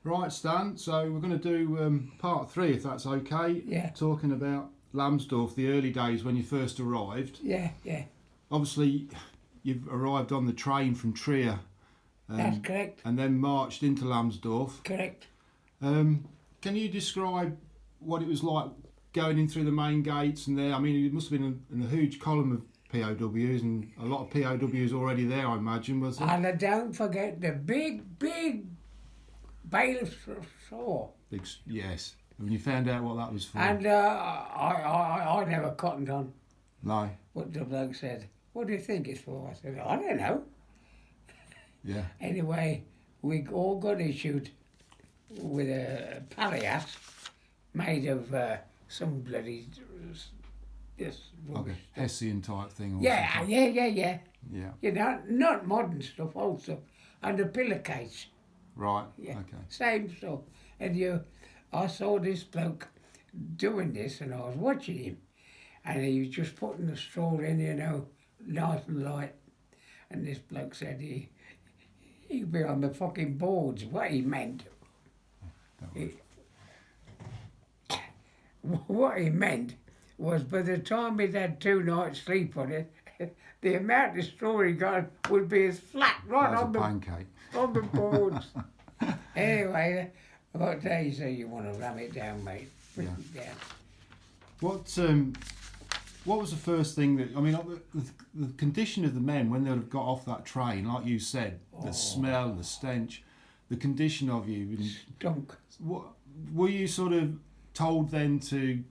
Right, Stan, so we're going to do part 3, if that's okay. Yeah. Talking about Lamsdof, the early days when you first arrived. Yeah. Obviously, you've arrived on the train from Trier. That's correct. And then marched into Lamsdof. Correct. Can you describe what it was like going in through the main gates and there? I mean, it must have been a huge column of POWs and a lot of POWs already there, I imagine, was there? And don't forget the big bailiff's saw. Yes. When you found out what that was for. And I never cottoned on No. what the bloke said. What do you think it's for? I said, I don't know. Yeah. Anyway, we all got issued with a palliasse made of some bloody this Like a Hessian type thing. Or yeah. something. Yeah. Yeah. You know, not modern stuff, old stuff. And a pillowcase. Right. Yeah. Okay. Same stuff. And I saw this bloke doing this and I was watching him. And he was just putting the straw in, nice and light. And this bloke said he'd be on the fucking boards. What he meant. What he meant was by the time he'd had 2 nights sleep on it, the amount of straw he got would be as flat right on the boards. Anyway, what day you say you want to ram it down, mate? Yeah. Down. What was the first thing that, I mean, the condition of the men when they would have got off that train, like you said, the smell, the stench, the condition of you. Stunk. What, were you sort of told then to,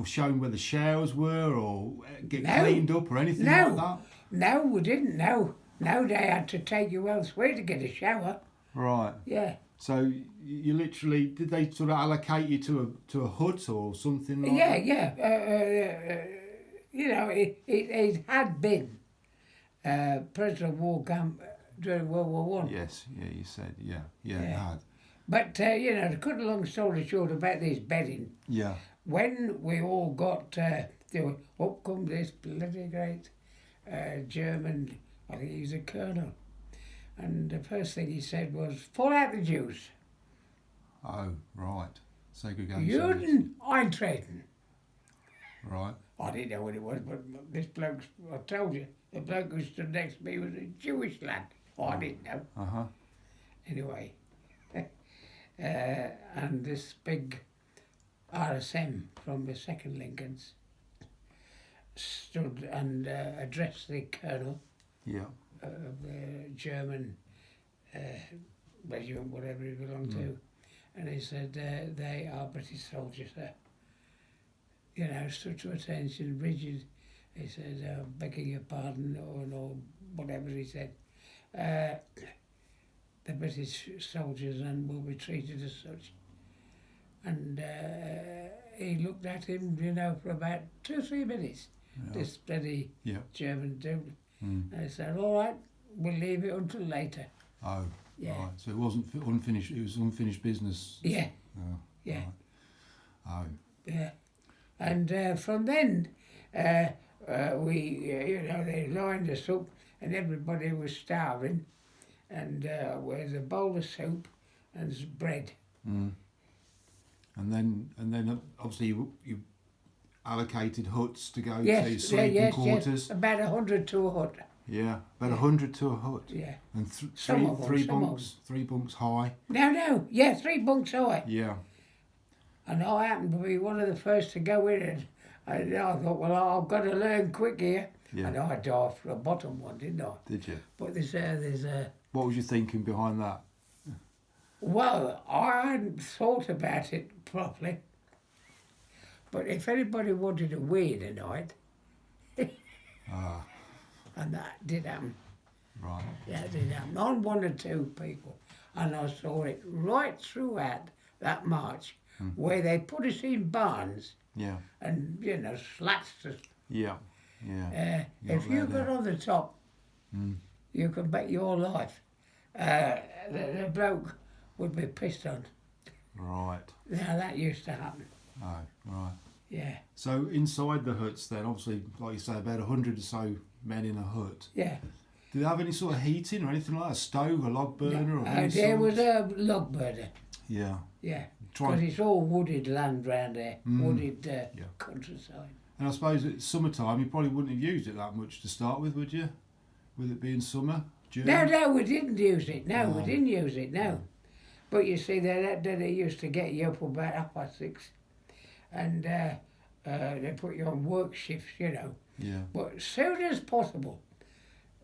shown where the showers were or get cleaned up or anything like that? No, we didn't. No, they had to take you elsewhere to get a shower. Right. Yeah. So you literally, did they sort of allocate you to a hut or something like that? Yeah. It had been prisoner of war camp during World War One. Yes, yeah, you said, yeah, it had. But, to cut a long story short about this bedding, Yeah. when we all got, up come this bloody great German, I think he's a colonel, and the first thing he said was, fall out the Jews. Oh, right. Segregation. Juden eintreten. Right. I didn't know what it was, but this bloke, I told you, the bloke who stood next to me was a Jewish lad. I didn't know. Uh-huh. Anyway, and this big RSM from the 2nd Lincolns stood and addressed the colonel of the German regiment, whatever he belonged to, and he said, they are British soldiers, sir. Stood to attention, rigid. He said, begging your pardon, or whatever he said. The British soldiers and will be treated as such. And he looked at him, for about 2 or 3 minutes, this bloody German dude. And he said, all right, we'll leave it until later. Oh, yeah. Right. So it wasn't unfinished, it was unfinished business. Yeah. Oh, Yeah. Right. Oh. Yeah. And from then, we, they lined us up and everybody was starving. And with a bowl of soup and bread. Mm. And then obviously you allocated huts to go to sleeping quarters. Yes, about 100 to a hut. Yeah, about 100 to a hut. Yeah. And three bunks high. No, 3 bunks high. Yeah. And I happened to be one of the first to go in it. And I thought, well, I've got to learn quick here. Yeah. And I dived for a bottom one, didn't I? Did you? But there's What was you thinking behind that? Well, I hadn't thought about it properly. But if anybody wanted a wee tonight, and that did happen. Right. Yeah, it did happen. On 1 or 2 people. And I saw it right throughout that march, where they put us in barns. Yeah. And, slats us. Yeah. If you got on the top, you can bet your life the bloke would be pissed on. Right. Now that used to happen. Oh, right. Yeah. So inside the huts then, obviously, like you say, about 100 or so men in a hut. Yeah. Did they have any sort of heating or anything like that? A stove, a log burner, or any There sort? was a log burner. Yeah. Yeah, Try- because it's all wooded land round there, wooded countryside. And I suppose it's summertime, you probably wouldn't have used it that much to start with, would you? With it being summer? June? No, we didn't use it. No, we No. didn't use it. No. But you see, they used to get you up about 6:30, and they put you on work shifts, you know. Yeah. But as soon as possible,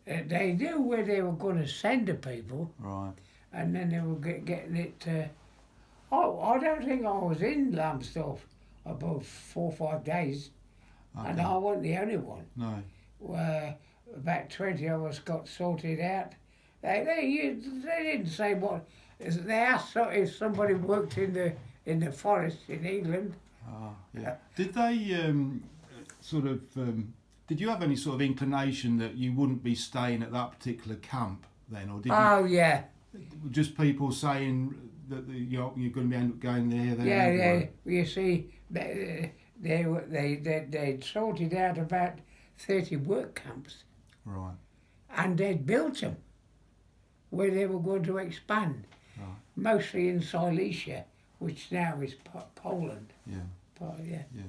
they knew where they were going to send the people, Right. and then they were getting it. I don't think I was in Lamsdof about 4 or 5 days, and Okay. I wasn't the only one. No. About 20 of us got sorted out. They didn't say what. They asked if somebody worked in the forest in England. Ah, yeah. Did they did you have any sort of inclination that you wouldn't be staying at that particular camp then, or did Oh yeah, just people saying that you're going to end up going there? yeah. You see, they'd sorted out about 30 work camps, Right. and they'd built them where they were going to expand, Right. mostly in Silesia, which now is Poland. Yeah. Yeah. Yeah.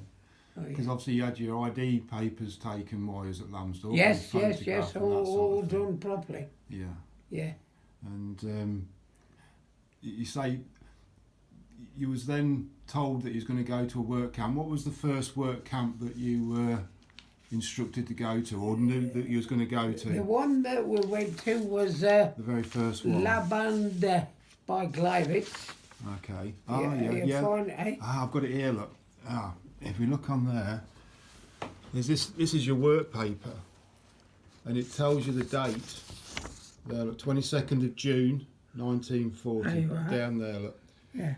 Oh, yeah. Because obviously you had your ID papers taken while you was at Lamsdorf. Yes, and yes, photographed and that all sort of thing. done properly. Yeah. Yeah. And you say you was then told that you was going to go to a work camp. What was the first work camp that you were instructed to go to, or knew that you was going to go to? The one that we went to was The very first one. Lamsdof by Gleiwitz. Okay. You find, eh? I've got it here. Look. If we look on there, there's this. This is your work paper, and it tells you the date. There, look, 22nd of June, 1940. There you are. Down there, look. Yeah.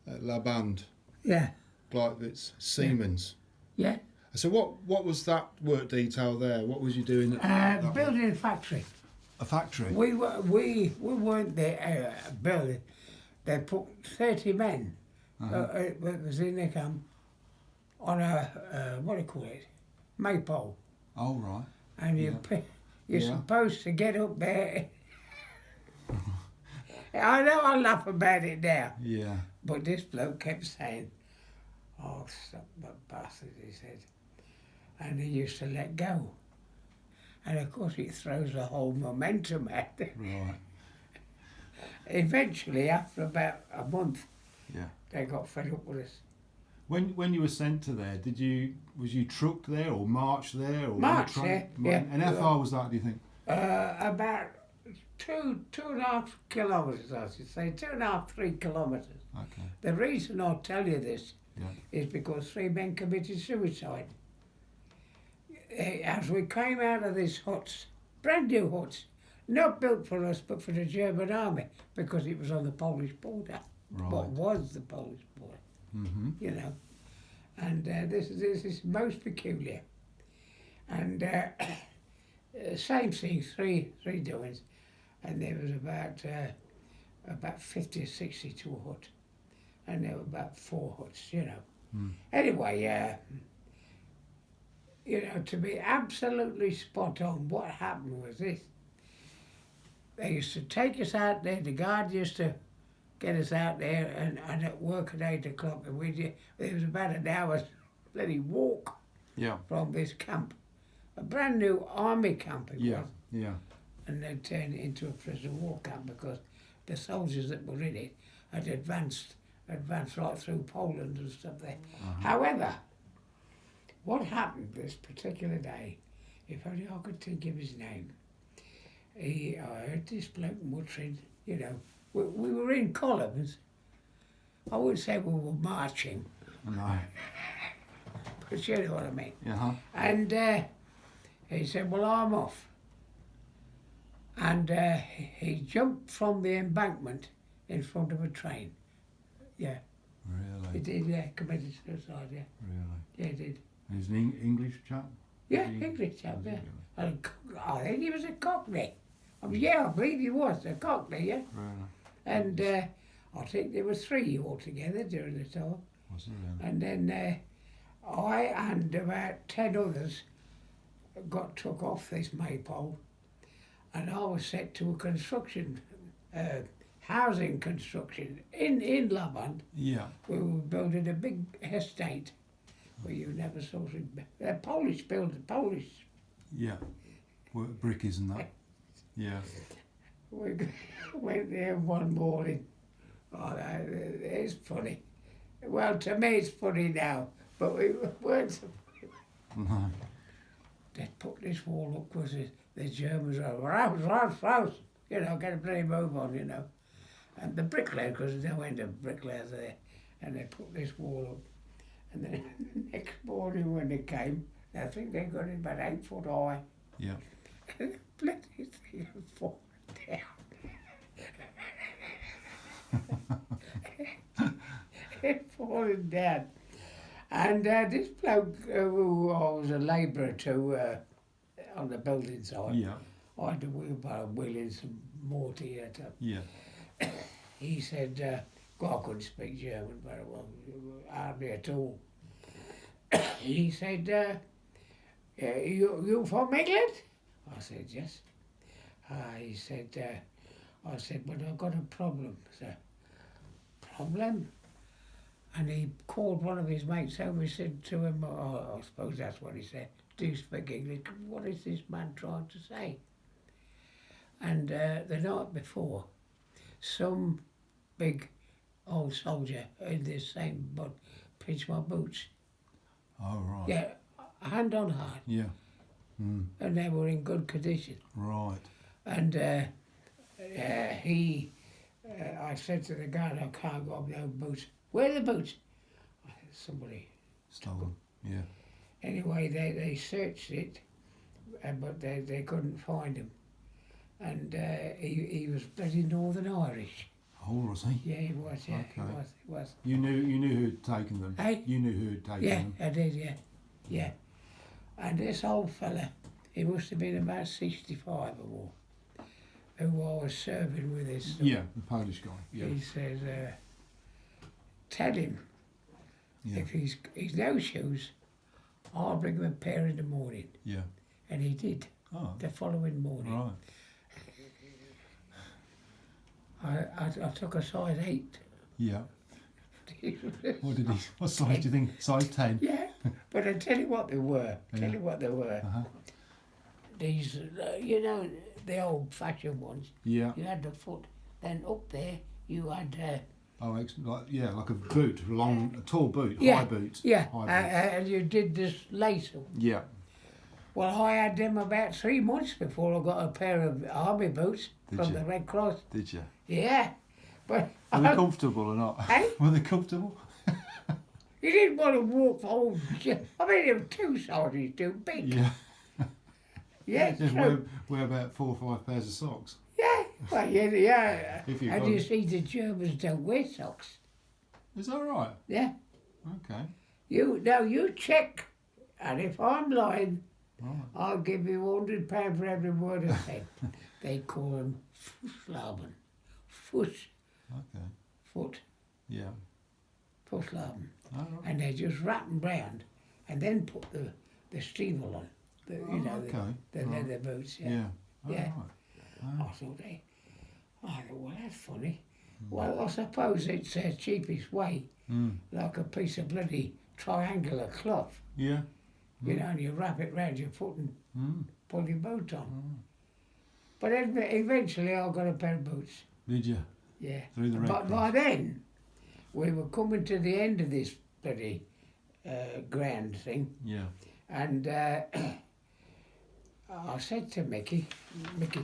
At La Bande, Yeah. Gleiwitz, Siemens. Yeah. So what was that work detail there? What was you doing at that Building a factory. a factory? We weren't there building. They put 30 men that was in the camp on a what do you call it, maypole, Oh, right. and you're Yeah. supposed to get up there. I know I laugh about it now, Yeah. but this bloke kept saying, "Oh, stop that bastard," he said, and he used to let go, and of course it throws the whole momentum out. Right. Eventually, after about a month, Yeah. they got fed up with us. When you were sent to there, was you trucked there or marched there or Marched on a train? there, yeah. And how far was that? Do you think? About 2.5 kilometres, I should say, 2.5, 3 kilometres. Okay. The reason I'll tell you this Yeah. is because 3 men committed suicide. As we came out of these huts, brand new huts, not built for us but for the German army, because it was on the Polish border. Right. What was the Polish border, Mm-hmm. you know. And this is most peculiar. And same thing, three doings, and there was about 50 or 60 to a hut, and there were about 4 huts, you know. Mm. Anyway, you know, to be absolutely spot on, what happened was this. They used to take us out there, the guard used to get us out there and at work at 8 o'clock, and there was about an hour's bloody walk Yeah. from this camp. A brand new army camp it Yeah. was. Yeah. And they turned it into a prisoner of war camp because the soldiers that were in it had advanced right through Poland and stuff there. However, what happened this particular day, if only I could think of his name, I heard this bloke muttering, you know, we were in columns. I wouldn't say we were marching, No. but you know what I mean. Yeah. And he said, well, I'm off. And he jumped from the embankment in front of a train. Yeah, he Really. did, yeah, committed suicide, yeah. Really. Yeah, he did. And he's an English chap. Yeah, Was he? English chap, Was he yeah. really? And I think he was a Cockney. I mean, yeah, I believe he was a Cockney, yeah. Really. And I think there were 3 altogether during the tour. Was he really? And then I and about 10 others got took off this maypole, and I was set to a construction, housing construction in Lamond. Yeah. We were building a big estate where you never saw some Polish builder, Polish. Yeah. Work brickies and that. Yeah. We went there one morning. Oh, it's funny. Well, to me it's funny now, but we weren't. No. They put this wall up because the Germans were rouse, you know, get a bloody move on, you know. And the bricklayer, because there's no end of bricklayers there, and they put this wall up. And then next morning when they came, I think they got it about 8 foot high. Yeah. Bloody thing falling down. It falling down. And this bloke, who I was a labourer to on the building site, Yeah. I had to wheelbarrow wheeling some mortar here to. Yeah. He said, God, I couldn't speak German very well, hardly at all. He said, you from England? I said, yes. He said, I said, but I've got a problem, sir. Problem? And he called one of his mates over. He said to him, I suppose that's what he said, do you speak English? What is this man trying to say? And the night before, some big old soldier in this same boat pinched my boots. Oh, right. Yeah, hand on heart. Yeah. Mm. And they were in good condition. Right. And I said to the guard, I can't go up no boots. Where are the boots? Somebody. Stolen. Yeah. Anyway, they searched it, but they couldn't find him. And he was bloody Northern Irish. Oh, was he? Yeah, he was, yeah, Okay. he was. You knew who'd taken them. Hey? You knew who'd taken Yeah, them. I did, yeah. Yeah. And this old fella, he must have been about 65 or more, who I was serving with this. Yeah, the Polish guy. Yeah. He says, tell him Yeah. if he's no shoes, I'll bring him a pair in the morning. Yeah. And he did, Oh. the following morning. Right. I took a size 8. Yeah. What did he? What size do you think? Size 10. Yeah, but I tell you what they were. Yeah. Uh-huh. These, you know, the old-fashioned ones. Yeah. You had the foot. Then up there, you had. Oh, like a boot, a tall boot, Yeah, high boot. Yeah, High boot. and you did this lace. Yeah. Well, I had them about 3 months before I got a pair of army boots Did from you? the Red Cross. Did you? Yeah, but Were they comfortable or not? Hey? Were they comfortable? you didn't want to walk for all. I mean, they were 2 sizes too big. Yeah. Yeah, Just so, wear about 4 or 5 pairs of socks. yeah. Well, yeah. If you And got you see, the Germans don't wear socks. Is that right? Yeah. Okay. You check, and if I'm lying, Right. I'll give you £100 for every word I said. They call them Fußlaben. Okay. Foot, Yeah. Fußlaben. All right. And they just wrap them round and then put the steeple on. Okay. The Right. leather boots, yeah. Yeah. All Yeah. right. I thought I thought, well, that's funny. Well, I suppose it's the cheapest way, Mm. like a piece of bloody triangular cloth, Yeah. you know, and you wrap it round your foot and Mm. pull your boot on. Mm. But then eventually I got a pair of boots, Did you? yeah. Through the Red But by Cross? then, we were coming to the end of this bloody grand thing, Yeah. and I said to Mickey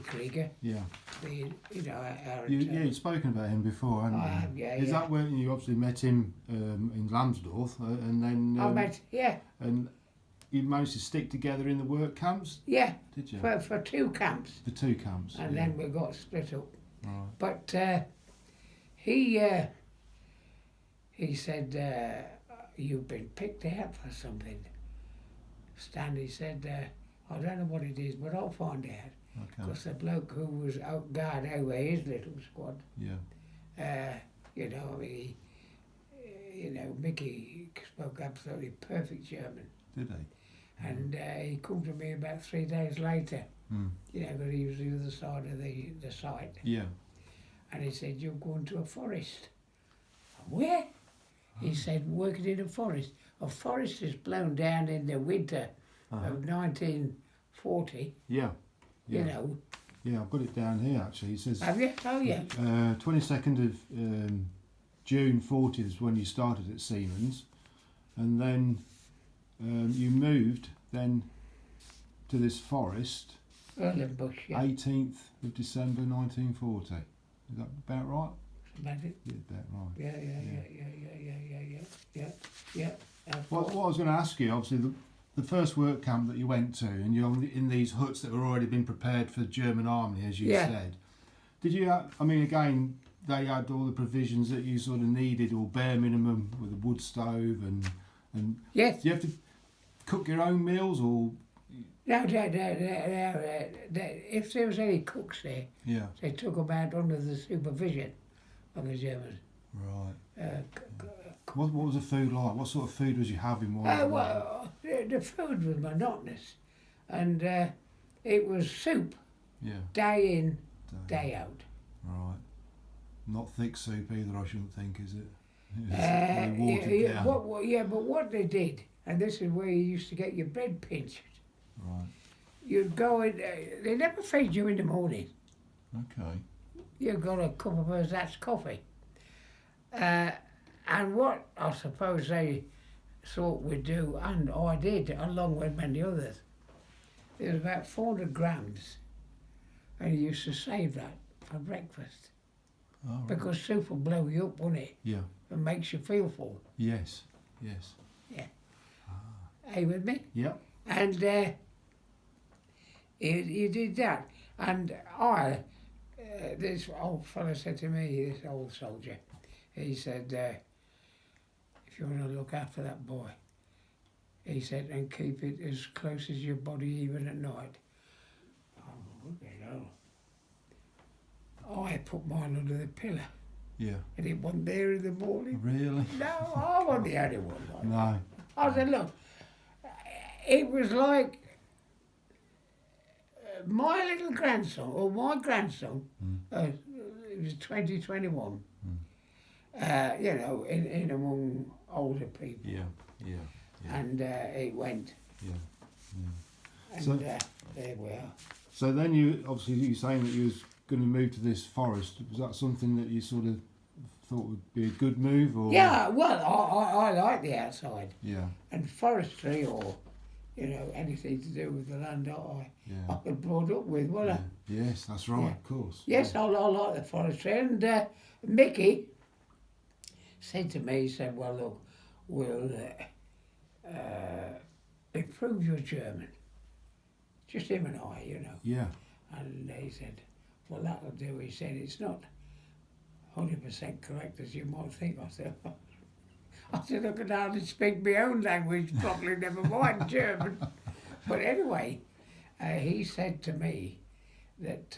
Krieger, Yeah. our You'd spoken about him before, hadn't you? I have, yeah, Is yeah. that where you obviously met him in Lamsdorf, and then I met, yeah, and you managed to stick together in the work camps, yeah, did you? for 2 camps, The 2 camps. and yeah. then we got split up. Right. But he said, you've been picked out for something. Stanley said, I don't know what it is, but I'll find out. Okay. Because the bloke who was out guard over his little squad, Yeah. you know, Mickey spoke absolutely perfect German. Did he? And he come to me about 3 days later You know, because he was the other side of the site. Yeah. And he said, you're going to a forest. Where? He said, working in a forest. A forest is blown down in the winter of 1940, Yeah. you Yeah. know. Yeah, I've got it down here actually. It says Have you? Oh, yeah. 22nd of June 40 is when you started at Siemens, and then you moved then to this forest Erlenbush, yeah. 18th of December 1940. Is that about right? About it. Yeah, about right. Yeah. What I was going to ask you, obviously, the first work camp that you went to, and you're in these huts that were already been prepared for the German army, as you said. Did you? I mean, again, they had all the provisions that you sort of needed, or bare minimum, with a wood stove and Yes. Do you have to cook your own meals, or? No, if there was any cooks there, Yeah. they took them out under the supervision of the Germans. Right. Uh, What was the food like? What sort of food was you having while you were there? the food was monotonous, and it was soup, Yeah. day in, day out. Right. Not thick soup either, I shouldn't think, is it? It's really watered down. But what they did, and this is where you used to get your bread pinched. Right. You'd go in, they never feed you in the morning. Okay. You got a cup of Ersatz coffee. And what I suppose they thought we'd do, and I did, along with many others, there was about 400 grams, and you used to save that for breakfast. Oh, right. Because soup will blow you up, won't it? Yeah. And makes you feel full. Yes. Yes. Are you with me? Yep. And he did that. And this old fella said to me, this old soldier, he said, if you want to look after that boy, he said, and keep it as close as your body even at night. Oh, you know. I put mine under the pillow, Yeah. and it wasn't there in the morning. Really? No, I wasn't the only one. Like No. I said, look, it was like my little grandson, or my grandson, it was 2021, you know, in among older people. Yeah. Yeah. Yeah. And it went. Yeah. And So- there we are. So then you're saying that you was going to move to this forest. Was that something that you sort of thought would be a good move, or? Yeah, well, I like the outside. Yeah. And forestry, or, you know, anything to do with the land I Yeah. was brought up with, wasn't I? Yes, that's right. Yeah. Of course. Yes, I like the forestry. And Mickey said to me, he said, well, look, we'll improve your German. Just him and I, you know. Yeah. And he said, well, that'll do. He said, it's not 100% correct as you might think. I said, I can hardly speak my own language properly, never mind German. But anyway, he said to me that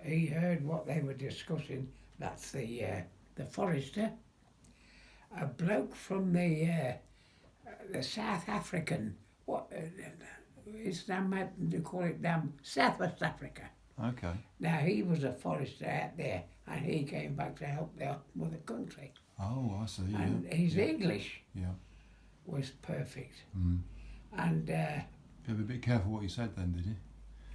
he heard what they were discussing. That's the forester, a bloke from the South African, it's now they call it South West Africa. Okay. Now he was a forester out there, and he came back to help the mother country. Oh, I see. And Yeah. his Yeah. English Yeah. was perfect. Mm. And You had to be a bit careful what you said then, did you?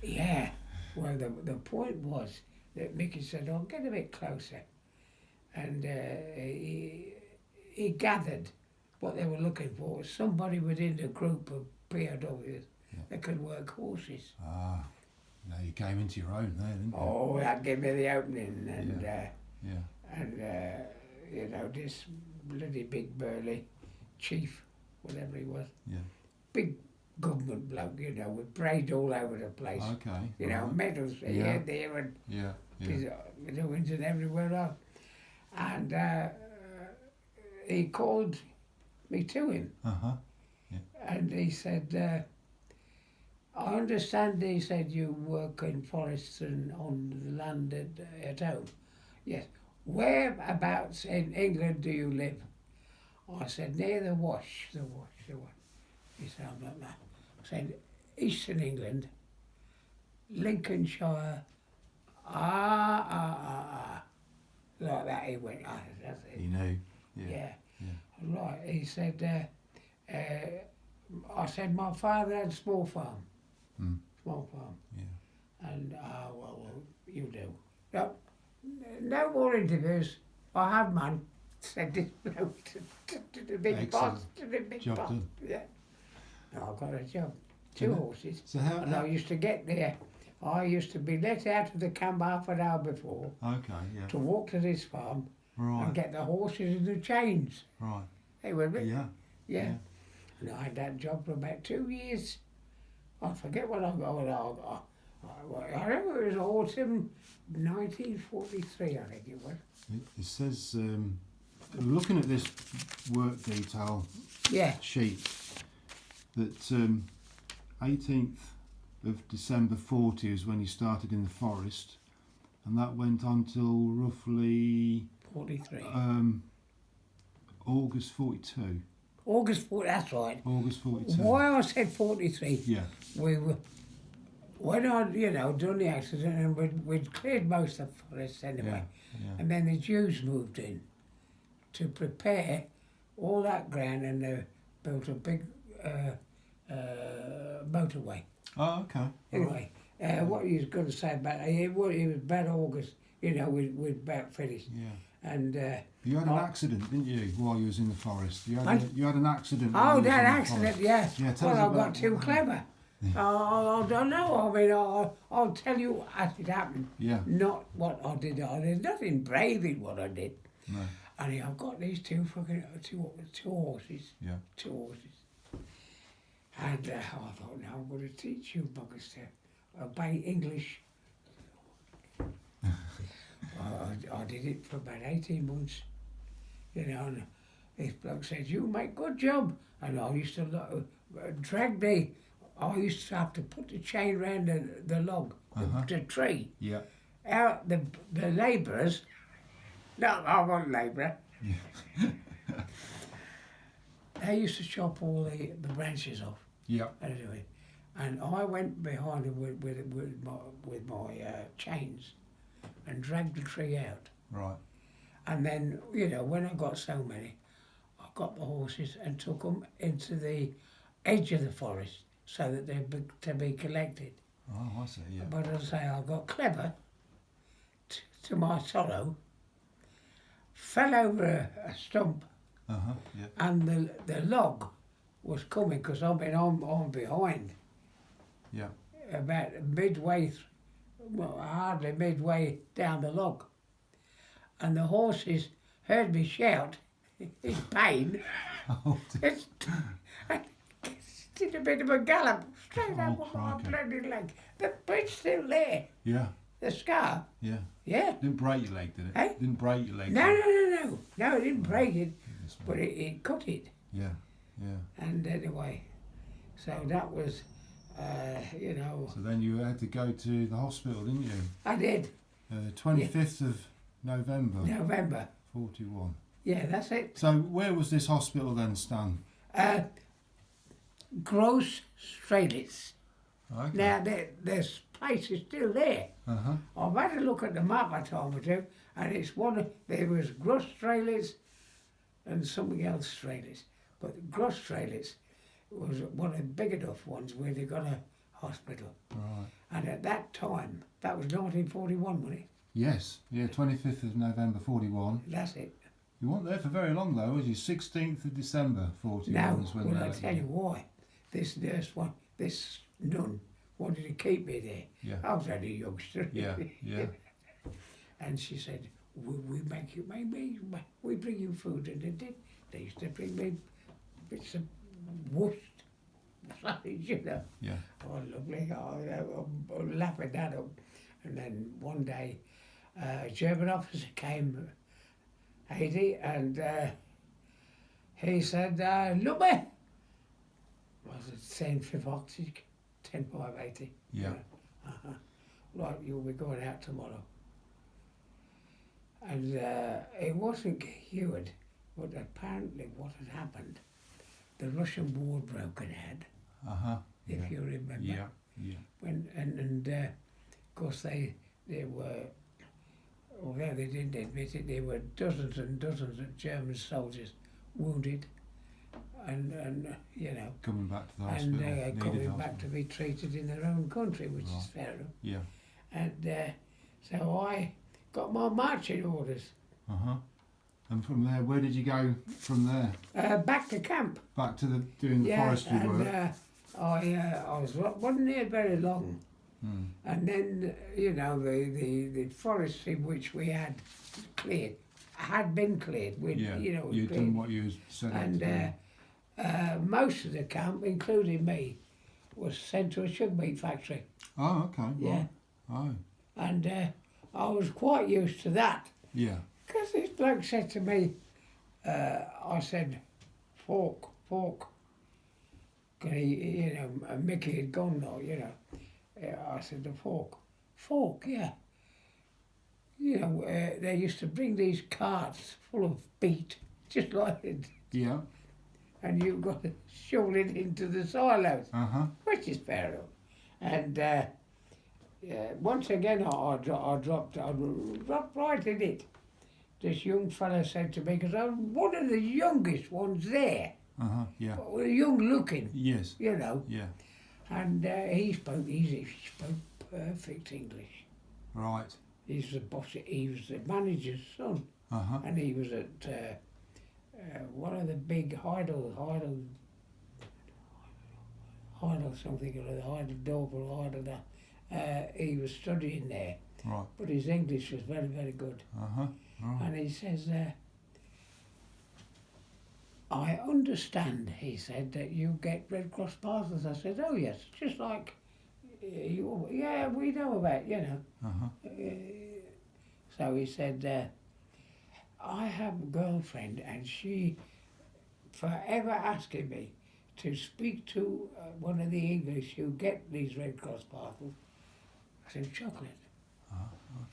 yeah, well, the point was that Mickey said, "Oh, get a bit closer," and he gathered what they were looking for was somebody within the group of POWs that could work horses. Ah. Now you came into your own there, didn't you? Oh, that gave me the opening, and Yeah. you know, this bloody big burly chief, whatever he was, Yeah. big government bloke, you know, with braid all over the place. Okay. You know, right. medals here, there, and Yeah. Yeah. doings and everywhere else. And he called me to him, Uh-huh. and he said, I understand, he said, you work in forests and on the land at home. Yes. Whereabouts in England do you live? I said, near the Wash. He said, I'm not that. I said, Eastern England. Lincolnshire, like that. He went, that's it. You know. Yeah. Right, he said, I said my father had a small farm. Small farm. Yeah. And, well, you do. No more interviews. I have, man, said this bloke to the big boss, to the big Job boss. done. Yeah. And I got a job. 2 horses. So how? And I used to get there. I used to be let out of the camp half an hour before Okay. Yeah. to walk to this farm Right. and get the horses and the chains. Right. They were Yeah. And I had that job for about 2 years. I forget what I got. I know it was autumn 1943, I think it was. It says, looking at this work detail Yeah. sheet, that 18th of December 40 is when you started in the forest, and that went on till roughly 43. August 42. August 40, that's right. August 42. Why I said 43, Yeah. we were, when I'd, done the accident, and we'd cleared most of the forest anyway, Yeah. and then the Jews moved in to prepare all that ground, and they built a big motorway. Oh, okay. Anyway, what you was going to say about it was about August, we'd about finished. Yeah. And You had an accident, didn't you, while you was in the forest? You had an accident. while oh, you was that in the accident, forest. yeah. Yeah, tell us Well, I about got too what clever. I don't know. I mean, I'll tell you as it happened. Yeah. Not what I did. There's nothing brave in what I did. No. And I've got these two horses. Yeah. 2 horses. And I thought, now I'm going to teach you buggers to obey English. I did it for about 18 months, and this bloke said, you make good job. And I used to drag I used to have to put the chain round the log, the tree. Yeah. Out the labourers, no, I wasn't labourer. They used to chop all the branches off. Yeah. Anyway, and I went behind them with my chains and dragged the tree out. Right. And then, when I got so many, I got the horses and took them into the edge of the forest so that they'd be to be collected. Oh, I see. Yeah. But as I say, I got clever, to my sorrow, fell over a stump, Yeah. and the log was coming because I'm behind. Yeah. About midway, hardly midway down the log. And the horses heard me shout in pain. Oh, I did a bit of a gallop straight up on my crikey. bloody leg. The print's still there, Yeah. the scar. Yeah. Yeah. Didn't break your leg, did it? Eh? Didn't break your leg. No, did it? no, no, no. No, it didn't break it, Goodness me. but it cut it. Yeah. Yeah. And anyway, so that was, So then you had to go to the hospital, didn't you? I did. 25th of November, November. 41. Yeah, that's it. So where was this hospital then, Stan? Gross Strelitz. Okay. Now, this place is still there. Uh-huh. I've had a look at the map a time or two, and there was Gross Strelitz and something else Strelitz. But Gross Strelitz was one of the big enough ones where they got a hospital. Right. And at that time, that was 1941, wasn't it? Yes. Yeah, 25th of November, 41. That's it. You weren't there for very long though, was you? 16th of December, 41 Now, is when well, they I'll let tell you why. This nun wanted to keep me there. Yeah. I was only a youngster. Yeah, yeah. And she said, we make you, we bring you food. And they did. They used to bring me bits of wurst, sausage, Yeah. Oh, lovely. I'm laughing at them. And then one day, a German officer came, Haiti, and he said, Lubbe, was it 10-5 oxygen? 10-580. Yeah. Right, you'll be going out tomorrow. And it wasn't cured, but apparently what had happened, the Russian war broken out, Uh-huh. if Yeah. you remember. Yeah. Yeah. And of course they were, although they didn't admit it, there were dozens and dozens of German soldiers wounded, and you know, Coming back to the and hospital. coming back to be treated in their own country, which is fair enough. Yeah. And so I got my marching orders. And from there, where did you go from there? Back to camp. Back to doing the forestry work. I wasn't there very long. Mm. And then, you know, the forestry which we had cleared had been cleared. You know, you'd cleared. done what you said. And most of the camp, including me, was sent to a sugar beet factory. Oh, okay. Yeah. Right. Oh. And I was quite used to that. Yeah. Because this bloke said to me, I said, fork. Because you know, Mickey had gone now, you know. I said, the fork, yeah. You know, they used to bring these carts full of beet, just like it. Yeah. And you've got to shovel it into the silos, which is fair enough. And once again, I dropped right in it. This young fella said to me, because I was one of the youngest ones there. Yeah. Young looking. Yes. You know. Yeah. And he spoke perfect English. Right. He's the boss. He was the manager's son, and he was at one of the big Heidel something or other, Heideldorf or Heidel. He was studying there, Right. but his English was very, very good. Right. And he says, I understand, he said, that you get Red Cross parcels. I said, oh yes, just like you. Yeah, we know about, you know. So he said, I have a girlfriend and she forever asking me to speak to one of the English who get these Red Cross parcels. I said, chocolate.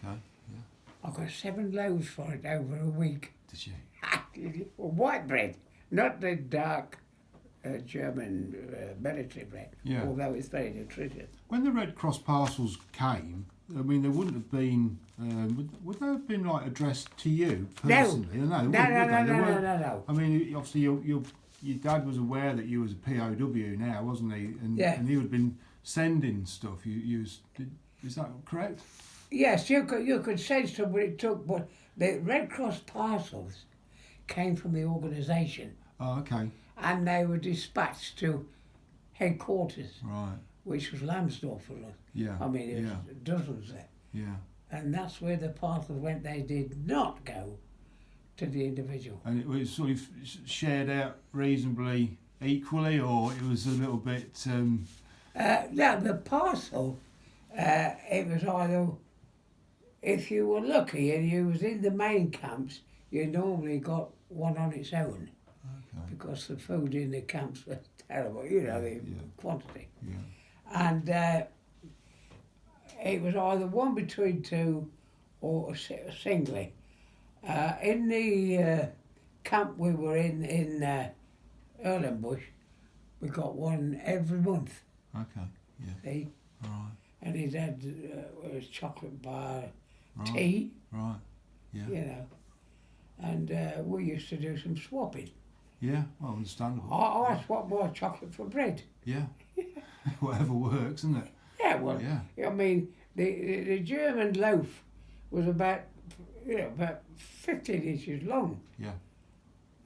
Okay. Yeah. I got 7 loaves for it over a week. Did you? Well, white bread, not the dark German military bread, Yeah. although it's very nutritious. When the Red Cross parcels came, I mean, they wouldn't have been. Would they have been like addressed to you personally? No, No. No. I mean, obviously, your dad was aware that you was a POW now, wasn't he? And he would have been sending stuff. Is that correct? Yes, you could sense to what it took, but the Red Cross parcels came from the organisation. Oh, okay. And they were dispatched to headquarters, Right. which was Lamsdof. Yeah. I mean, there was dozens there. Yeah. And that's where the parcels went. They did not go to the individual. And it was sort of shared out reasonably equally, or it was a little bit. No, the parcel, it was either, if you were lucky and you was in the main camps, you normally got one on its own. Okay. Because the food in the camps was terrible, you know, the quantity. Yeah. And it was either one between two or singly. In the camp we were in Erlenbush, we got one every month. Okay. Yeah. See? Right. And it had a chocolate bar, Right. tea, Right. Yeah. you know. And we used to do some swapping. Yeah. Well, understandable. I swapped my chocolate for bread. Yeah. Whatever works, isn't it? Yeah, well, Yeah. I mean, the German loaf was about 15 inches long. Yeah.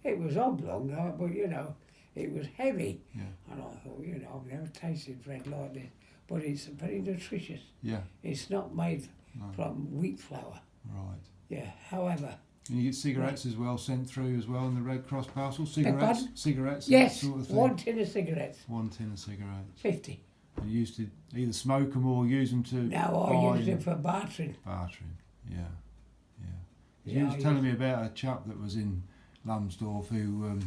It was oblong, but it was heavy. Yeah. And I thought, I've never tasted bread like this, but it's very nutritious. Yeah. It's not made No. from wheat flour. Right. Yeah. However, And you get cigarettes as well sent through as well in the Red Cross parcel. pardon? Cigarettes. and yes, that sort of thing. 1 tin of cigarettes, 1 tin of cigarettes. 50. And you used to either smoke them or use them to. Now I used it for bartering. Bartering. Yeah. Yeah. Yeah, You was I telling me about a chap that was in Lamsdorf who,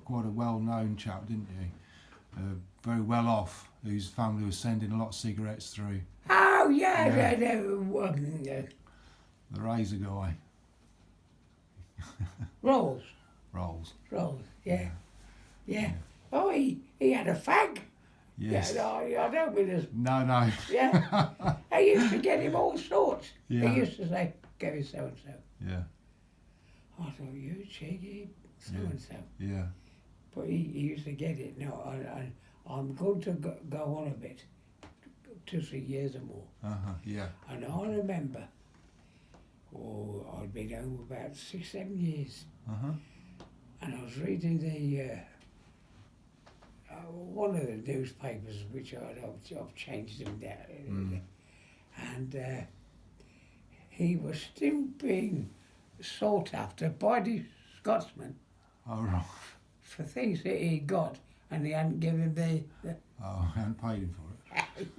quite a well-known chap, didn't you? Very well off, whose family was sending a lot of cigarettes through. Oh yeah, Yeah. The razor guy. rolls, Rolls. yeah. Oh, he had a fag. Yes. Yeah, I don't mean as... No. Yeah. I used to get him all sorts. Yeah. He used to say, "Go with so-and-so." Yeah. I thought, "You cheeky so-and-so." Yeah. But he used to get it. No, I'm going to go on a bit, 2-3 years or more. Yeah. And I remember, I'd been home about 6-7 years. And I was reading the one of the newspapers, which I've changed them down, and he was still being sought after by the Scotsman Oh, right. for things that he got, and he hadn't given the Oh, I hadn't paid him for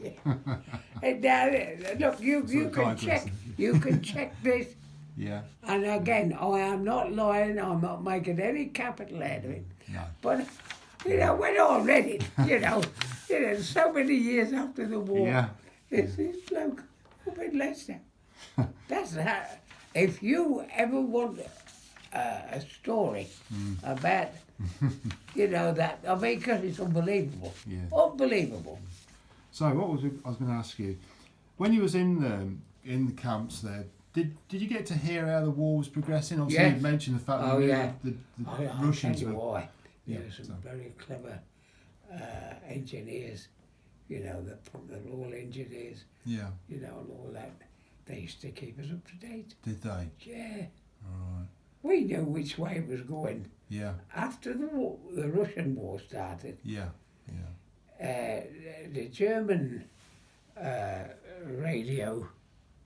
it. And now, look, you can check. You can check this. Yeah. And again, I am not lying. I'm not making any capital out of it. No. But when I read it, so many years after the war, Yeah. there's this bloke up in Leicester. That's how. If you ever want a story about, that, I mean, because it's unbelievable. Yeah. Unbelievable. So I was going to ask you, when you was in the camps there, did you get to hear how the war was progressing? Obviously, Yes. you mentioned the fact Oh, that yeah. the I'll Russians tell you were. why. Yeah, There were some so- very clever engineers, the Royal Engineers, Yeah. and all that. They used to keep us up to date. Did they? Yeah. All right. We knew which way it was going. Yeah. After the war, the Russian war started, Yeah. Yeah. the German radio,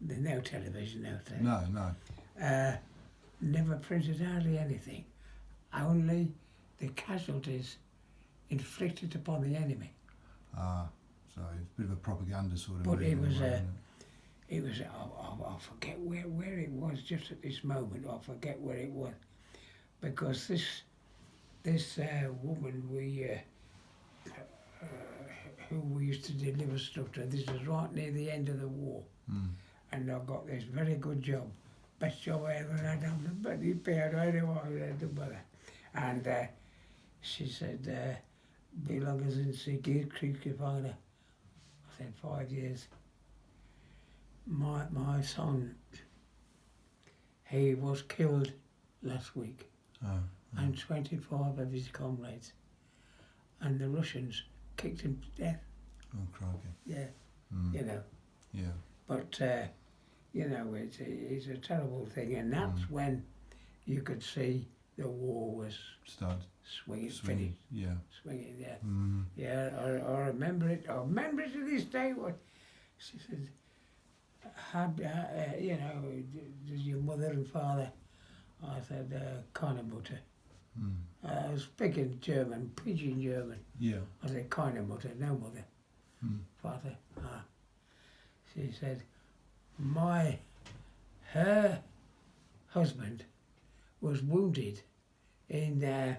there's no television out there, No. never printed hardly anything. Only the casualties inflicted upon the enemy. Ah. So it's a bit of a propaganda sort of. But it movement, was wasn't It was, I forget where it was just at this moment, I forget where it was. Because this woman who we used to deliver stuff to, this was right near the end of the war. And I got this very good job. Best job I ever had on the bloody POW anyway. And she said, "Wie lange sind Sie Kriegsgefangene?" I said, 5 years. My son, he was killed last week, and 25 of his comrades, and the Russians kicked him to death. Oh, crikey. Yeah, Yeah. But it's a terrible thing, and that's when you could see the war was Start swinging, swinging. finished, Yeah. swinging. Yeah, Mm. yeah. I remember it. I remember it to this day. What she said. Does your mother and father? I said, keine Mutter. I was speaking German, pidgin German. Yeah. I said, keine Mutter, no mother. Father, She said, her husband was wounded in, where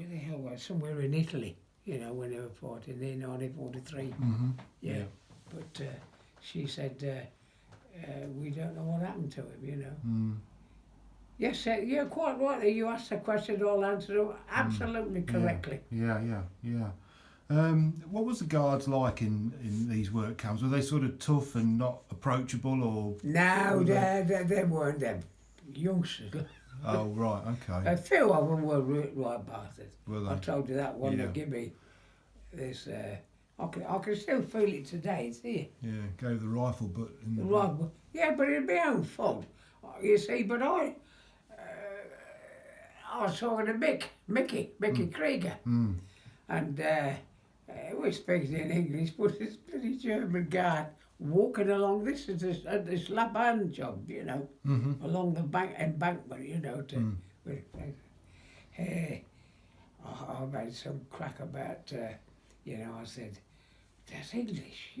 the hell was, somewhere in Italy, when they were fighting in 1943. Yeah. But she said, we don't know what happened to him, Yes, you're quite right. You asked the question, I'll answer them absolutely correctly. Yeah. What was the guards like in these work camps? Were they sort of tough and not approachable, or? No, they weren't them youngsters. Oh, right, okay. A few of them were right bastards. Were they? I told you that one Yeah. to give me this. I can still feel it today. See, Yeah, gave the rifle, but in the right? Yeah, but it'd be my own fault. You see, but I was talking to Mickey Krieger, and we speaking in English, but this bloody German guard walking along this Laban job, along the embankment, I made some crack about, I said, that's English,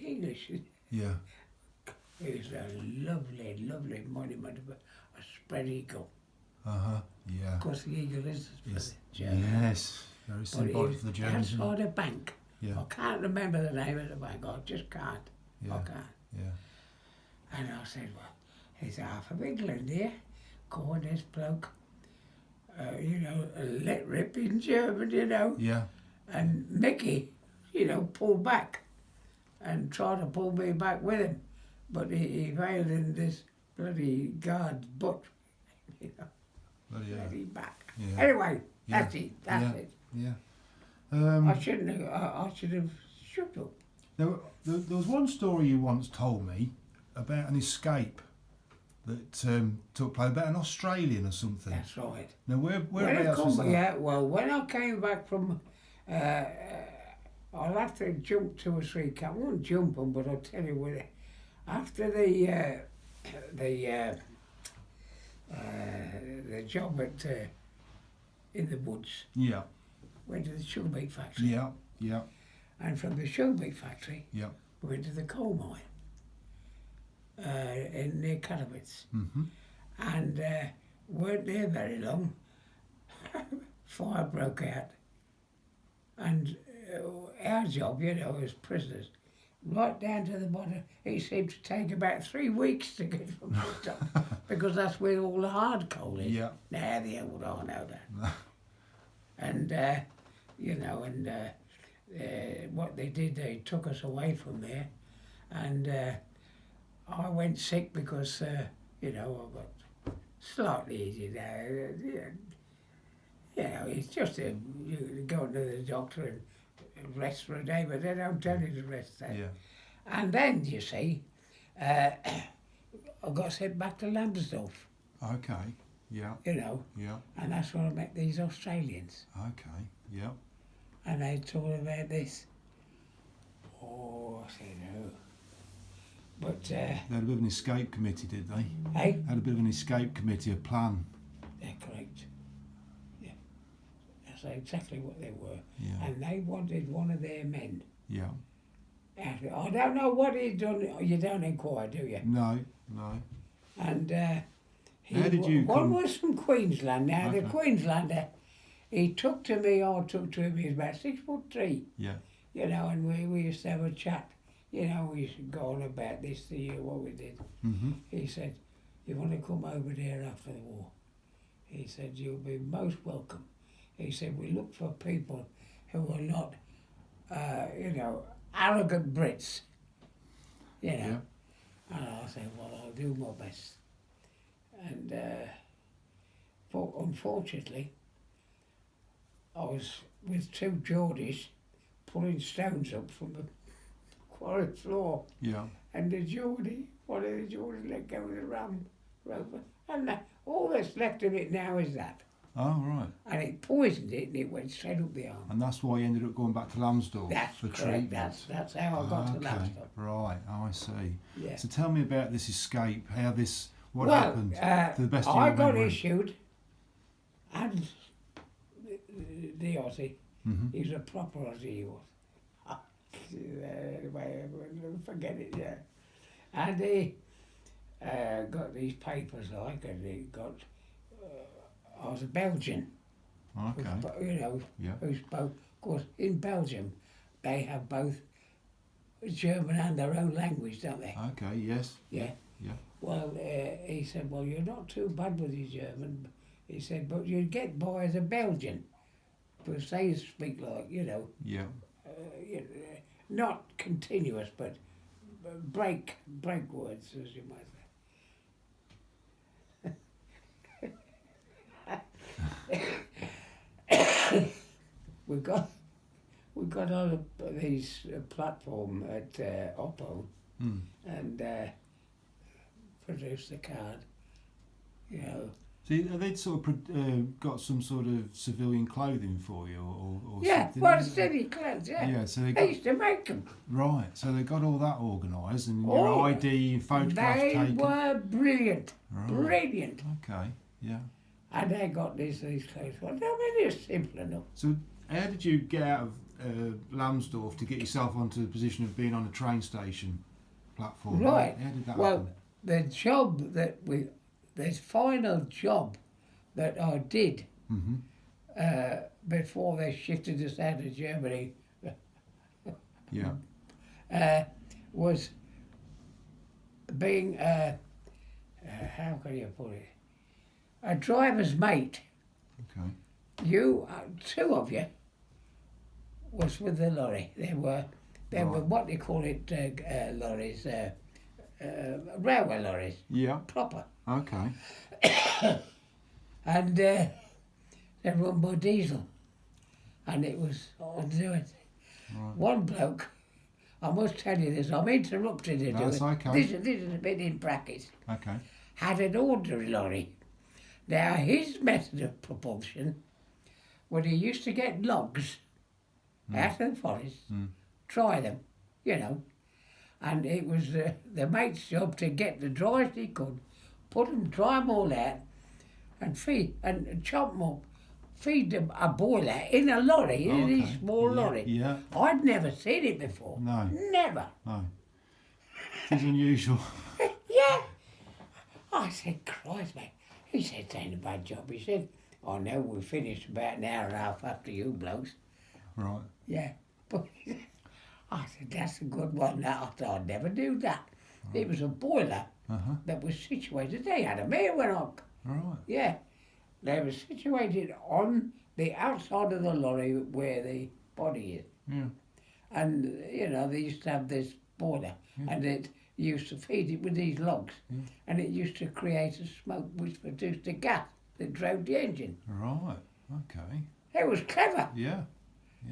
English. Yeah. It was a lovely, lovely monument of a spread eagle. Yeah. Of course, the eagle is Yes. German. Yes. Very But symbolic for the Germans. isn't it? outside a bank. Yeah. I can't remember the name of the bank. I just can't. Yeah. I can't. Yeah. And I said, well, it's half of England here. Go on, this bloke, let rip in German, Yeah. And Mickey, you know, pulled back and tried to pull me back with him. But he failed in this bloody guard's butt, you know, bloody back. Yeah. Anyway, Yeah. that's it, that's it. Yeah. I shouldn't have, I should have shut up. There was one story you once told me about an escape that took place, about an Australian or something. That's right. Now, whereabouts was that? Yeah, well, when I came back from, I'll have to jump 2 or 3 camps. I won't jump them, but I'll tell you where. After the job at in the woods, Yeah. went to the sugar beet factory. Yeah. Yeah. And from the sugar beet factory, Yeah. went to the coal mine in near Callowitz. Mm-hmm. And weren't there very long. Fire broke out. And our job, you know, as prisoners, right down to the bottom, it seemed to take about 3 weeks to get from the top, because that's where all the hard coal is. Yeah. Now the old I know that. And, you know, and what they did, they took us away from there. And I went sick because, you know, I got slightly easy now. You know, it's just you go to the doctor and rest for a day, but they don't tell you to rest there. Yeah. And then, you see, I got sent back to Lamsdof, Okay. Yeah. you know, Yeah. and that's where I met these Australians. Okay. Yeah. And they told about this. Oh, I said, no. But, They had a bit of an escape committee, did they? hey, Had a bit of an escape committee, a plan. they're correct. Yeah, that's exactly what they were. Yeah. And they wanted one of their men. Yeah. Out. I don't know what he'd done. You don't inquire, do you? No. No. And How did you one come- was from Queensland. Now the Okay. Queenslander, he took to me. I took to him. He was about 6'3", Yeah. you know, and we used to have a chat. You know, we used to go on about this, the year what we did. Mm-hmm. He said, "You want to come over there after the war?" He said, "You'll be most welcome." He said, "We look for people who are not, you know, arrogant Brits." You know. Yeah. And I said, "Well, I'll do my best." And but unfortunately, I was with 2 Geordies pulling stones up from the quarry floor, Yeah. and the Geordie, one of the Geordies let go of the rover, and all that's left of it now is that. Oh, right. And it poisoned it, and it went straight up the arm. And that's why you ended up going back to Lamsdorf That's for correct. treatment. That's how I got to Okay. Lamsdof. Right. Oh, I see. Yeah. So tell me about this escape. What Well, happened? To the best of I your got memory. issued, and the Aussie, Mm-hmm. he was a proper Aussie, he was. Anyway, forget it, yeah. And he got these papers like, and he got, I was a Belgian, Okay. you know, Yeah. who spoke, of course, in Belgium, they have both German and their own language, don't they? Okay. Yes. Yeah. Yeah. Well, he said, well, you're not too bad with your German. He said, but you'd get by as a Belgian, because they speak like, you know, Yeah. not continuous, but break words, as you might say. we got on these platform at Oppo Mm. and produced the card, you know. So they'd sort of got some sort of civilian clothing for you, or Yeah, something. well, didn't they? steady clothes, yeah. Yeah. So they They got used to make them. right. So they got all that organised, and Oh, your ID, photographs They taken. were brilliant, Right. brilliant. Okay. Yeah. And they got these clothes. Well, I mean, they're simple enough. So how did you get out of Lamsdorf to get yourself onto the position of being on a train station platform? Right. How did that Well, happen? the job this final job that I did Mm-hmm. before they shifted us out of Germany Yeah. was being, how can you put it, a driver's mate. Okay. You, 2 of you, was with the lorry. They were what they call it, lorries, railway lorries, Yeah. proper. Okay. And they run by diesel. And it was on doing. Right. One bloke, I must tell you this, I'm interrupting you. That's okay. This is a bit in brackets. Okay. Had an ordinary lorry. Now, his method of propulsion, when he used to get logs out of the forest, dry them, you know, and it was the mate's job to get the driest he could, put them, dry them all out, and feed, and chop them up, feed them a boiler in a lorry, in Okay. a small lorry. Yeah. I'd never seen it before. No. Never. No. It's unusual. Yeah. I said, Christ, mate. He said, it ain't a bad job. He said, I know we finished about an hour and a half after you blokes. Right. Yeah. But I said, that's a good one. That I thought I'd never do that. It was a boiler that was situated. They had a mirror went up. Right. Yeah. They were situated on the outside of the lorry where the body is. Yeah. And, you know, they used to have this boiler and it used to feed it with these logs and it used to create a smoke which produced a gas that drove the engine. Right. Okay. It was clever. Yeah.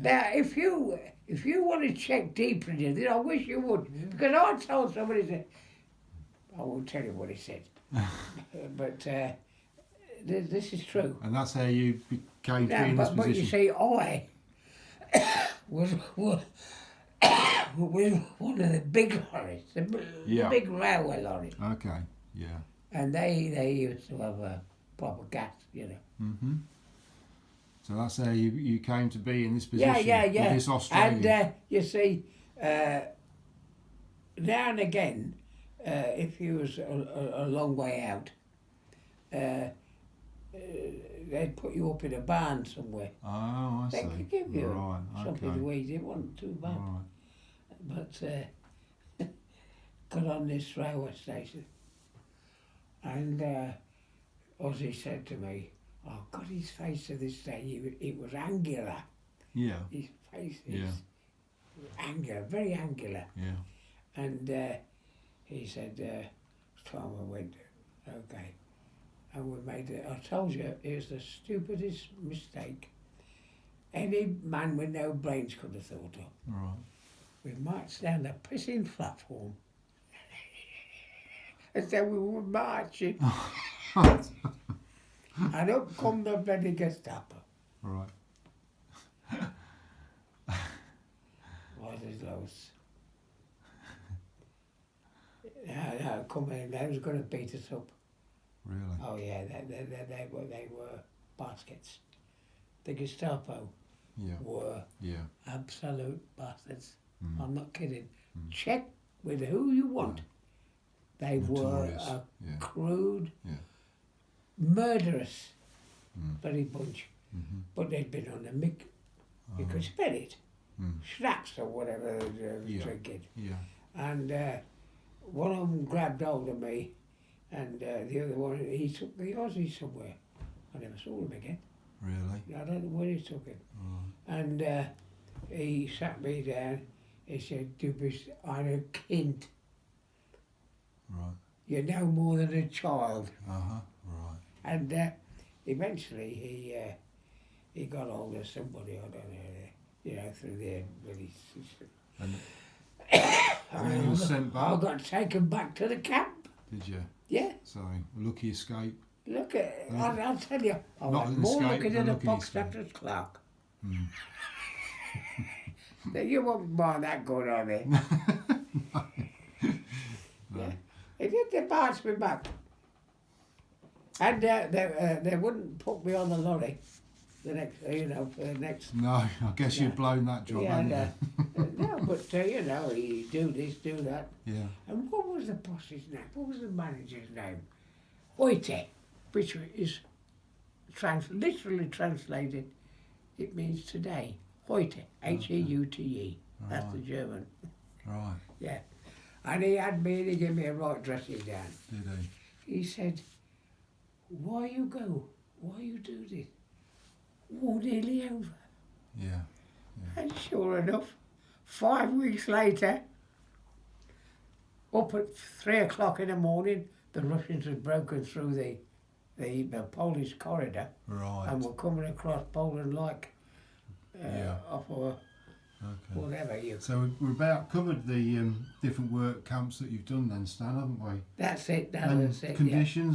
Now, if you want to check deeper into this, I wish you would. Because I told somebody that, I won't tell you what he said, but this is true. And that's how you became Now, in this but you position. see, I was one of the big lorries, the big railway lorries, Okay. Yeah. and they used to have a proper gas, you know. Mm-hmm. So that's how you came to be in this position. Yeah. With this Australian. And you see, now and again, if you was a long way out, they'd put you up in a barn somewhere. Oh, I see. They could give you Right. something Okay. to eat. It wasn't too bad. Right. But got on this railway station, and Ozzy said to me, "I've got his face to this day. It was angular. Yeah. His face is Yeah. angular, very angular." Yeah. And he said, "Tom, I went, okay." And we made it. I told you, it was the stupidest mistake any man with no brains could have thought of. Right. We marched down the pissing platform. And then we were marching. And up come the bloody Gestapo. Right. What is those? No, come in. They was going to beat us up. Really. Oh yeah, they were baskets. The Gestapo Yeah. were Yeah. absolute bastards. Mm. I'm not kidding. Check with who you want. They were Notorious. a Yeah. crude, Yeah. murderous Mm. bloody bunch. Mm-hmm. But they'd been on the mick. You could smell it. Mm. Schnapps or whatever they were Yeah. drinking. Yeah. And one of them grabbed hold of me, and the other one, he took the Aussie somewhere. I never saw him again. Really. I don't know where he took him. Right. And he sat me down. He said, "Du bist ein Kind. Right. You're no more than a child." Uh-huh. Right. And eventually he got hold of somebody, I don't know, through their bloody system. And then he was sent I back. got taken back to the camp. Did you? Yeah, So, lucky escape. look at it. I'll tell you, I Not was an more escape, looking but at a lucky box escape. doctor's clerk. Mm. Now, you won't mind that going on there. Yeah, he did march me back. And they wouldn't put me on the lorry the next, for the next. No, I guess Yeah. you've blown that job, Yeah, haven't you? no, but you do this, do that. Yeah. And what was the boss's name? What was the manager's name? Heute, which is literally translated, it means today. Heute, Heute. That's the German. Right. Yeah. And he had me and he gave me a right dressing down. Did he? He said, "Why you go? Why you do this? War nearly over." Yeah. And sure enough, 5 weeks later, up at 3 o'clock in the morning, the Russians had broken through the Polish corridor Right. and were coming across Poland like off of whatever you. So we're about covered the different work camps that you've done then, Stan, haven't we? That's it. And That's it. conditions.